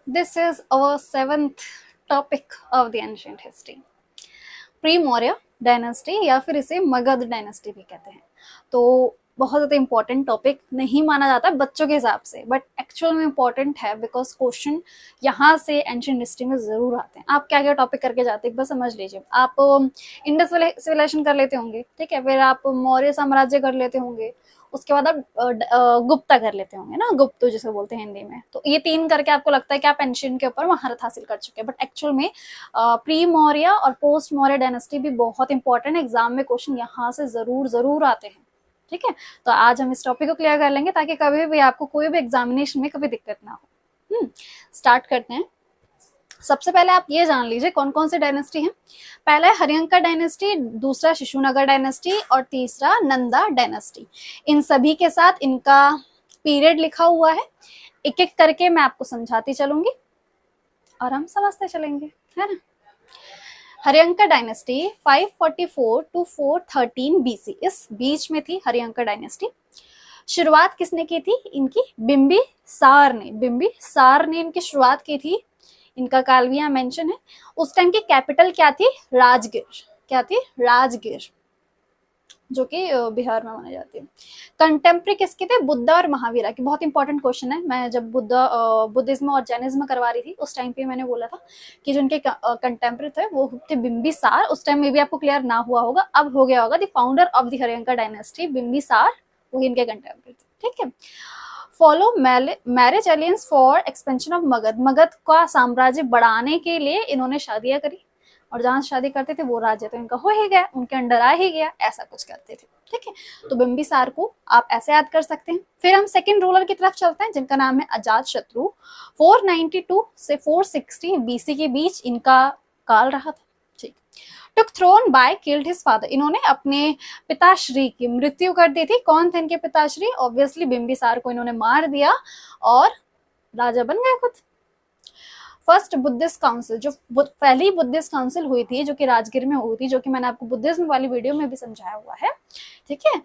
This is our seventh topic of the ancient history. Pre Maurya dynasty या फिर इसे Magadh dynasty भी कहते हैं. तो बहुत ज़्यादा इंपॉर्टेंट टॉपिक नहीं माना जाता बच्चों के हिसाब से, बट एक्चुअल में इंपॉर्टेंट है बिकॉज क्वेश्चन यहाँ से एंशियंट हिस्ट्री में ज़रूर आते हैं. आप क्या क्या टॉपिक करके जाते हैं एक बार समझ लीजिए. आप इंडस सिविलाइजेशन कर लेते होंगे, ठीक है, फिर आप मौर्य साम्राज्य कर लेते होंगे, उसके बाद आप गुप्ता कर लेते होंगे ना, गुप्त जिसे बोलते हैं हिंदी में. तो ये तीन करके आपको लगता है कि आप एंशियंट के ऊपर महारत हासिल कर चुके हैं, बट एक्चुअल में प्री मौर्य और पोस्ट मौर्य डायनेस्टी भी बहुत इंपॉर्टेंट. एग्जाम में क्वेश्चन यहाँ से जरूर जरूर आते हैं. ठीक है, तो आज हम इस टॉपिक को क्लियर कर लेंगे ताकि कभी भी आपको कोई भी एग्जामिनेशन में कभी दिक्कत ना हो. स्टार्ट करते हैं. सबसे पहले आप ये जान लीजिए कौन कौन सी डायनेस्टी है. पहला है हरियंका डायनेस्टी, दूसरा शिशुनगर डायनेस्टी और तीसरा नंदा डायनेस्टी. इन सभी के साथ इनका पीरियड लिखा हुआ है. एक एक करके मैं आपको समझाती चलूंगी और हम समझते चलेंगे, है ना. हरियंका डायनेस्टी 544 टू 413 बीसी, इस बीच में थी हरियंका डायनेस्टी. शुरुआत किसने की थी इनकी? बिंबिसार ने. बिंबिसार ने इनकी शुरुआत की थी. इनका काल भी यहाँ मेंशन है. उस टाइम की कैपिटल क्या थी? राजगीर. क्या थी? राजगीर, जो कि बिहार में मानी जाती है. कंटेम्प्रेरी किसके थे? बुद्धा और महावीरा की. बहुत इंपॉर्टेंट क्वेश्चन है. मैं जब बुद्धिज्म और जैनिज्म करवा रही थी उस टाइम पे मैंने बोला था कि जो उनके कंटेम्प्रेरी थे वो थे बिंबिसार. उस टाइम में भी आपको क्लियर ना हुआ होगा, अब हो गया होगा. The founder of the Haryanka dynasty Bimbisara, वही इनके कंटेम्प्रेरी थे. ठीक है. Follow marriage alliance for expansion of Magadh. Magadh का साम्राज्य बढ़ाने के लिए इन्होंने शादियां करी और जहां शादी करते थे वो राज्य तो इनका हो ही गया, उनके अंडर आ ही गया, ऐसा कुछ करते थे. ठीक है, तो बिंबिसार को आप ऐसे याद कर सकते हैं. फिर हम सेकंड रूलर की तरफ चलते हैं जिनका नाम है अजात शत्रु. 492 से 460 बीसी के बीच इनका काल रहा था. ठीक. Took throne by killed his father. इन्होंने अपने पिताश्री की मृत्यु कर दी थी. कौन थे इनके पिताश्री? ऑब्वियसली बिंबिसार को इन्होंने मार दिया और राजा बन गए खुद. फर्स्ट बुद्धिस्ट काउंसिल, जो पहली बुद्धिस्ट काउंसिल हुई थी जो कि राजगीर में हुई थी, जो कि मैंने आपको बुद्धिज्म वाली वीडियो में भी समझाया हुआ है. ठीक है,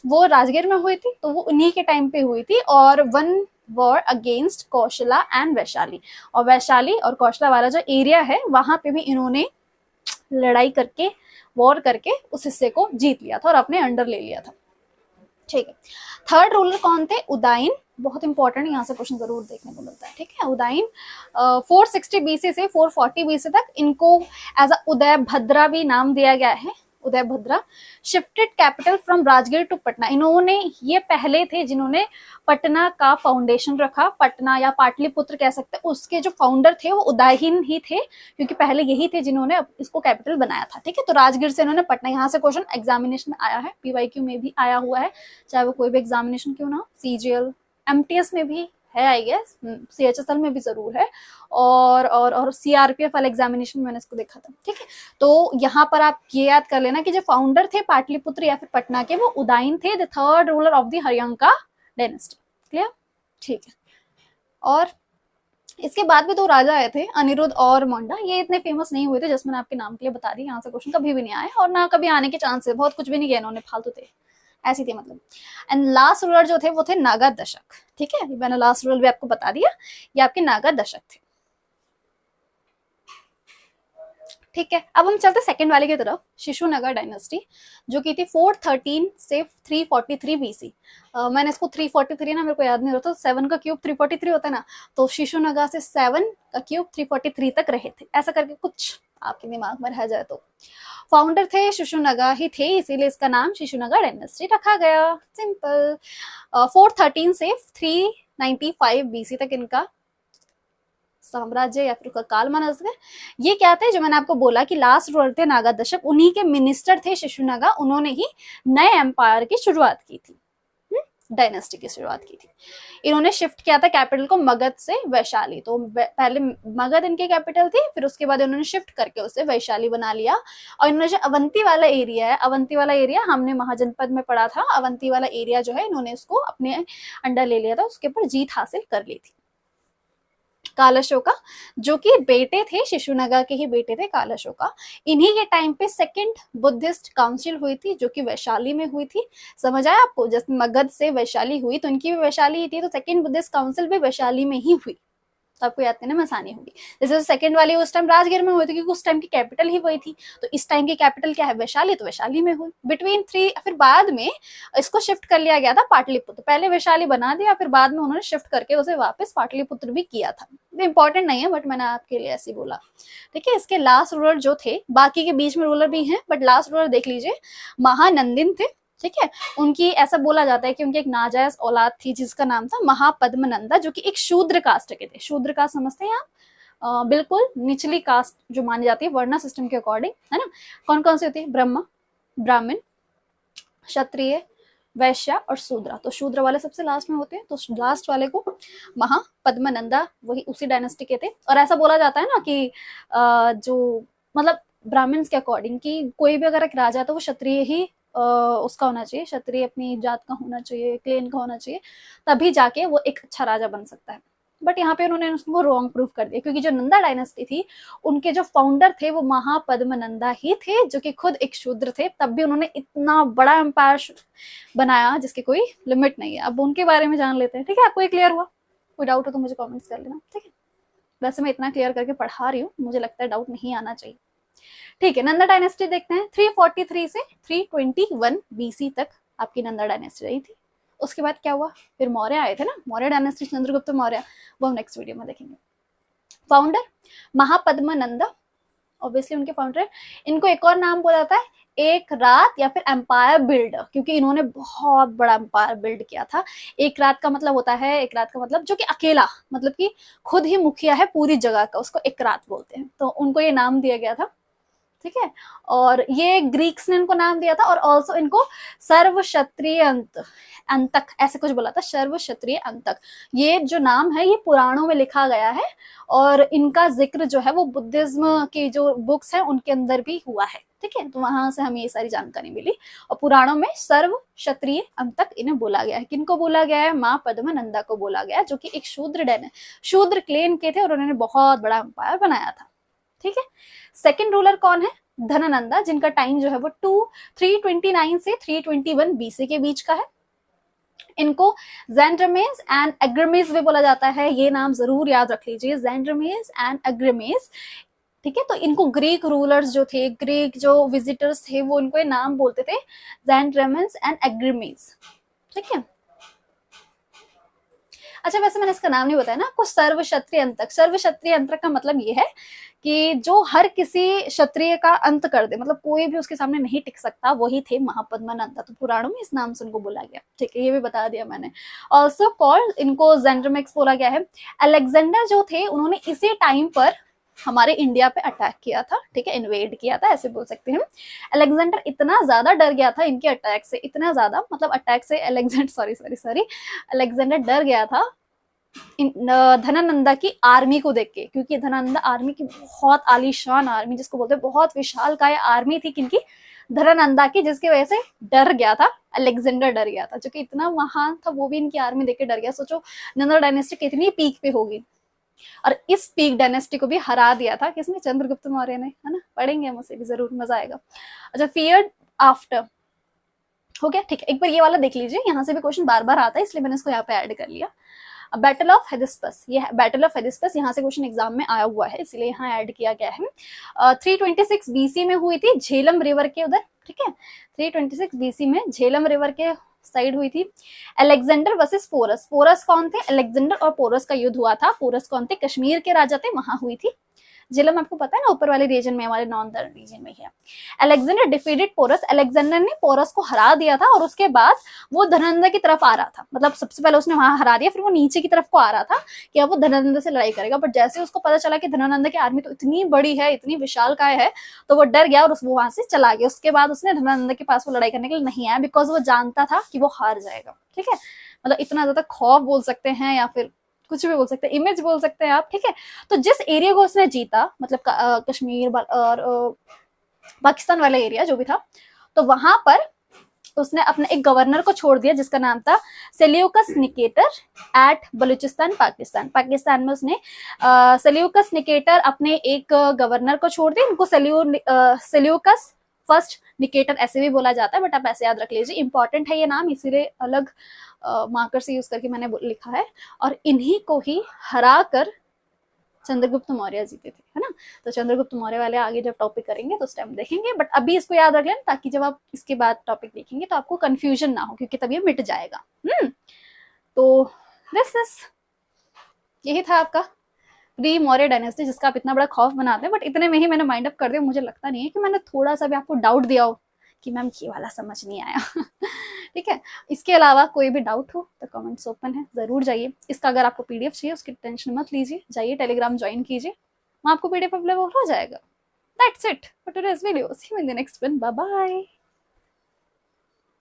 वो राजगीर में हुई थी, तो वो उन्हीं के टाइम पे हुई थी. और won war against Kosala and Vaishali. और वैशाली और कौशला वाला जो एरिया है वहां पे भी इन्होंने लड़ाई करके, वॉर करके उस हिस्से को जीत लिया था और अपने अंडर ले लिया था. ठीक है. थर्ड रूलर कौन थे? उदयन. बहुत इंपॉर्टेंट, यहाँ से क्वेश्चन जरूर देखने को मिलता है. ठीक है, उदयन 460 बीसी से 440 बीसी तक इनको एज अ उदय भद्रा भी नाम दिया गया है. Uday Bhadra shifted capital from Rajgir to Patna. इन्होंने, ये पहले थे जिन्होंने पटना का फाउंडेशन रखा. पटना या पाटलिपुत्र कह सकते हैं, उसके जो फाउंडर थे वो उदयन ही थे, क्योंकि पहले यही थे जिन्होंने इसको कैपिटल बनाया था. ठीक है, तो राजगीर से इन्होंने पटना. यहाँ से क्वेश्चन एग्जामिनेशन में आया है, पीवाईक्यू में भी आया हुआ है, चाहे वो कोई भी एग्जामिनेशन क्यों ना हो. सीजीएल, एमटीएस में भी है, आई गेस सीएचएसएल में भी जरूर है, और सीआरपीएफ वाले एग्जामिनेशन में मैंने इसको देखा था. ठीक है, तो यहाँ पर आप ये याद कर लेना कि जो फाउंडर थे पाटलिपुत्र या फिर पटना के, वो उदयन थे, the third ruler of the Haryanka dynasty. Clear? ठीक है. और इसके बाद भी दो राजा आए थे, अनिरुद्ध और मोंडा. ये इतने फेमस नहीं हुए थे, जैसे मैंने आपके नाम के लिए बता दी. यहाँ से क्वेश्चन कभी भी नहीं आए और ना कभी आने के चांस है. बहुत कुछ भी नहीं किया इन्होंने, फालतू थे, ऐसी थी मतलब. एंड लास्ट रूलर जो थे वो थे नागा दशक. ठीक है, मैंने लास्ट रूलर भी आपको बता दिया, ये आपके नागा दशक थे. ठीक है, अब हम चलते सेकंड वाले की तरफ, शिशुनगर डायनेस्टी, जो की थी 413 से 343 बीसी. मैंने इसको 343 ना, मेरे को याद नहीं रहता, 7 का क्यूब 343 होता है ना, तो शिशुनगर से 7 का क्यूब 343 तक रहे थे, ऐसा करके कुछ आपके दिमाग में रह जाए तो. फाउंडर थे शिशुनगा ही थे, इसीलिए इसका नाम शिशुनगा डायनेस्टी रखा गया. सिंपल. 413 से 395 बीसी तक इनका साम्राज्य या फिर काल माना जाता है. ये क्या थे? जो मैंने आपको बोला कि लास्ट रूलर थे नागा दशक, उन्हीं के मिनिस्टर थे शिशुनगा. उन्होंने ही नए एम्पायर की शुरुआत की थी, डायनेस्टी की शुरुआत की थी. इन्होंने शिफ्ट किया था कैपिटल को मगध से वैशाली. तो पहले मगध इनकी कैपिटल थी, फिर उसके बाद उन्होंने शिफ्ट करके उसे वैशाली बना लिया. और इन्होंने जो अवंती वाला एरिया है, अवंती वाला एरिया हमने महाजनपद में पढ़ा था, अवंती वाला एरिया जो है इन्होंने इसको अपने अंडर ले लिया था, उसके ऊपर जीत हासिल कर ली थी. कालाशोका, जो कि बेटे थे शिशुनगा के ही बेटे थे कालाशोका. इन्हीं के टाइम पे सेकंड बुद्धिस्ट काउंसिल हुई थी, जो कि वैशाली में हुई थी. समझ आया आपको? जैसे मगध से वैशाली हुई तो इनकी भी वैशाली ही थी, तो सेकंड बुद्धिस्ट काउंसिल भी वैशाली में ही हुई. तो आपको याद करने में आसानी होगी। जैसे सेकंड वाली उस टाइम राजगीर में हुई थी क्योंकि उस टाइम की कैपिटल ही वही थी, तो इस टाइम की कैपिटल क्या है वैशाली, तो वैशाली में हुई। बिटवीन 3 फिर बाद में इसको शिफ्ट कर लिया गया था पाटलिपुत्र, पहले वैशाली बना दिया फिर बाद में उन्होंने शिफ्ट करके उसे वापस पाटलिपुत्र भी किया था। इंपॉर्टेंट नहीं है बट मैंने आपके लिए ऐसे बोला, ठीक है। इसके लास्ट रूलर जो थे, बाकी के बीच में रूलर भी हैं बट लास्ट रूलर देख लीजिए, महानंदिन थे, ठीक है। उनकी ऐसा बोला जाता है कि उनकी एक नाजायज औलाद थी जिसका नाम था महापद्मनंदा, जो कि एक शूद्र कास्ट के थे। शूद्र कास्ट समझते हैं आप? बिल्कुल निचली कास्ट जो मानी जाती है वर्ण सिस्टम के अकॉर्डिंग, है ना। कौन कौन सी होती है? ब्रह्मा, ब्राह्मण, क्षत्रिय, वैश्य और शूद्र। तो शूद्र वाले सबसे लास्ट में होते हैं, तो लास्ट वाले को महापद्मनंदा वही उसी डायनेस्टी के थे। और ऐसा बोला जाता है ना कि जो मतलब ब्राह्मण्स के अकॉर्डिंग कि कोई भी अगर एक राजा है तो वो क्षत्रिय ही उसका होना चाहिए, क्षत्रिय अपनी जात का होना चाहिए, क्लेन का होना चाहिए, तभी जाके वो एक अच्छा राजा बन सकता है। बट यहाँ पे उन्होंने उसको रॉन्ग प्रूफ कर दिया, क्योंकि जो नंदा डायनेस्टी थी उनके जो फाउंडर थे वो महापद्मनंदा ही थे, जो कि खुद एक शूद्र थे, तब भी उन्होंने इतना बड़ा एम्पायर बनाया जिसकी कोई लिमिट नहीं है। अब उनके बारे में जान लेते हैं, ठीक है। आपको ये क्लियर हुआ? कोई डाउट हो तो मुझे कमेंट्स कर लेना, ठीक है। वैसे मैं इतना क्लियर करके पढ़ा रही हूँ, मुझे लगता है डाउट नहीं आना चाहिए, ठीक है। नंदा डायनेस्टी देखते हैं। 343 से 321 बीसी तक आपकी नंदा डायनेस्टी रही थी। उसके बाद क्या हुआ? फिर मौर्य आए थे ना, मौर्य डायनेस्टी, चंद्रगुप्त मौर्य, वो हम नेक्स्ट वीडियो में देखेंगे। फाउंडर महापद्मनंदा, ऑब्वियसली उनके फाउंडर है। इनको एक और नाम बोला जाता है एक रात या फिर एम्पायर बिल्डर, क्योंकि इन्होंने बहुत बड़ा एम्पायर बिल्ड किया था। एक रात का मतलब होता है, एक रात का मतलब जो कि अकेला, मतलब कि खुद ही मुखिया है पूरी जगह का, उसको एक रात बोलते हैं, तो उनको ये नाम दिया गया था, ठीक है। और ये ग्रीक्स ने इनको नाम दिया था, और ऑल्सो इनको सर्व क्षत्रिय अंतक ऐसे कुछ बोला था, सर्व क्षत्रिय अंतक। ये जो नाम है ये पुराणों में लिखा गया है, और इनका जिक्र जो है वो बुद्धिज्म की जो बुक्स हैं उनके अंदर भी हुआ है, ठीक है। तो वहां से हमें ये सारी जानकारी मिली, और पुराणों में सर्व क्षत्रिय अंतक इन्हें बोला गया है। किनको बोला गया है? माँ पद्मनंदा को बोला गया, जो कि एक शूद्र क्लेन के थे, और उन्होंने बहुत बड़ा एम्पायर बनाया था, ठीक है। सेकंड रूलर कौन है? धननंदा, जिनका टाइम जो है वो 329 से 321 बीसी के बीच का है। इनको ज़ेंड्रमेस एंड एग्रमेस भी बोला जाता है, ये नाम जरूर याद रख लीजिए, ज़ेंड्रमेस एंड एग्रमेस, ठीक है। तो इनको ग्रीक रूलर्स जो थे, ग्रीक जो विजिटर्स थे, वो इनको ये नाम बोलते थे, ज़ेंड्रमेस एंड एग्रमेस, ठीक है। अच्छा, वैसे मैंने इसका नाम नहीं बताया ना आपको, सर्व क्षत्रिय अंतक। सर्व क्षत्रिय अंतक का मतलब ये है कि जो हर किसी क्षत्रिय का अंत कर दे, मतलब कोई भी उसके सामने नहीं टिक सकता, वही थे महापद्मनंदा। तो पुराणों में इस नाम से उनको बोला गया, ठीक है, ये भी बता दिया मैंने। ऑल्सो कॉल्ड, इनको ज़ेंड्रमेक्स बोला गया है। अलेक्जेंडर जो थे उन्होंने इसी टाइम पर हमारे इंडिया पे अटैक किया था, ठीक है, इन्वेड किया था, ऐसे बोल सकते हैं। अलेक्जेंडर इतना ज्यादा डर गया था इनके अटैक से, इतना ज्यादा, मतलब अटैक से अलेक्जेंडर डर गया था धनानंदा की आर्मी को देख के, क्योंकि धनानंदा आर्मी की बहुत आलीशान आर्मी, जिसको बोलते हैं बहुत विशालकाय आर्मी थी किनकी? धनानंदा की, जिसकी वजह से डर गया था, अलेक्जेंडर डर गया था, जो कि इतना महान था, वो भी इनकी आर्मी देख के डर गया। सोचो नंदा डायनेस्टी कितनी पीक पे होगी, और इस पीक डायनेस्टी को भी हरा दिया था किसने? चंद्रगुप्त मौर्य ने, है ना। पढ़ेंगे हम उसे भी जरूर, मजा आएगा। अच्छा, फियर्ड आफ्टर हो गया, ठीक है। एक बार ये वाला देख लीजिए, यहाँ से भी क्वेश्चन बार बार आता है, इसलिए मैंने इसको यहाँ पे ऐड कर लिया। बैटल ऑफ हेडिस्पस, ये बैटल ऑफ हेडिस्पस यहाँ से क्वेश्चन एग्जाम में आया हुआ है, इसलिए यहाँ ऐड किया गया है। 326 बीसी में हुई थी, झेलम रिवर के उधर, ठीक है। 326 बीसी में झेलम रिवर के साइड हुई थी। अलेक्जेंडर वर्सेस पोरस, पोरस कौन थे? अलेक्जेंडर और पोरस का युद्ध हुआ था। पोरस कौन थे? कश्मीर के राजा थे, वहां हुई थी। झेलम आपको पता है ना, ऊपर वाले रीजन में, हमारे नॉर्दर्न रीजन में है। अलेक्जेंडर डिफीटेड पोरस, अलेक्जेंडर ने पोरस को हरा दिया था, और उसके बाद वो धननंदा की तरफ आ रहा था, मतलब सबसे पहले उसने वहां हरा दिया, फिर वो नीचे की तरफ को आ रहा था कि अब वो धननंदा से लड़ाई करेगा। बट जैसे उसको पता चला कि धननंदा की आर्मी तो इतनी बड़ी है, इतनी विशालकाय है, तो वो डर गया और वो वहां से चला गया। उसके बाद उसने धननंदा के पास वो लड़ाई करने के लिए नहीं आया, बिकॉज वो जानता था कि वो हार जाएगा, ठीक है। मतलब इतना ज्यादा खौफ बोल सकते हैं, या फिर कुछ भी बोल सकते हैं, इमेज बोल सकते हैं आप, ठीक है। तो जिस एरिया को उसने जीता, मतलब कश्मीर और पाकिस्तान वाला एरिया जो भी था, तो वहां पर उसने अपने एक गवर्नर को छोड़ दिया, जिसका नाम था Seleucus Nicator at Balochistan, Pakistan. Pakistan में उसने सेल्यूकस निकेटर अपने एक गवर्नर को छोड़ दिया। इनको सेल्यूकस फर्स्ट निकेटर ऐसे भी बोला जाता है, बट आप ऐसे याद रख लीजिए, इंपॉर्टेंट है ये नाम, इसीलिए अलग मार्कर से यूज करके मैंने लिखा है। और इन्हीं को ही हरा कर चंद्रगुप्त मौर्य जीते थे, है ना। तो चंद्रगुप्त मौर्य वाले आगे जब टॉपिक करेंगे तो उस टाइम देखेंगे, बट अभी इसको याद रख लें ताकि जब आप इसके बाद टॉपिक देखेंगे तो आपको कंफ्यूजन ना हो, क्योंकि तब ये मिट जाएगा। तो दिस इज, यही था आपका प्री मौर्य डायनेस्टी, जिसका आप इतना बड़ा खौफ बनाते हैं, बट इतने में ही मैंने माइंड अप कर दिया। मुझे लगता नहीं है कि मैंने थोड़ा सा भी आपको डाउट दिया हो कि मैम ये वाला समझ नहीं आया। ठीक है, इसके अलावा कोई भी डाउट हो तो कमेंट्स ओपन है, जरूर जाइए। इसका अगर आपको पीडीएफ चाहिए उसकी टेंशन मत लीजिए, जाइए टेलीग्राम ज्वाइन कीजिए, वहां आपको पीडीएफ अवेलेबल हो जाएगा। That's it for today's video, see you in the next one, bye bye.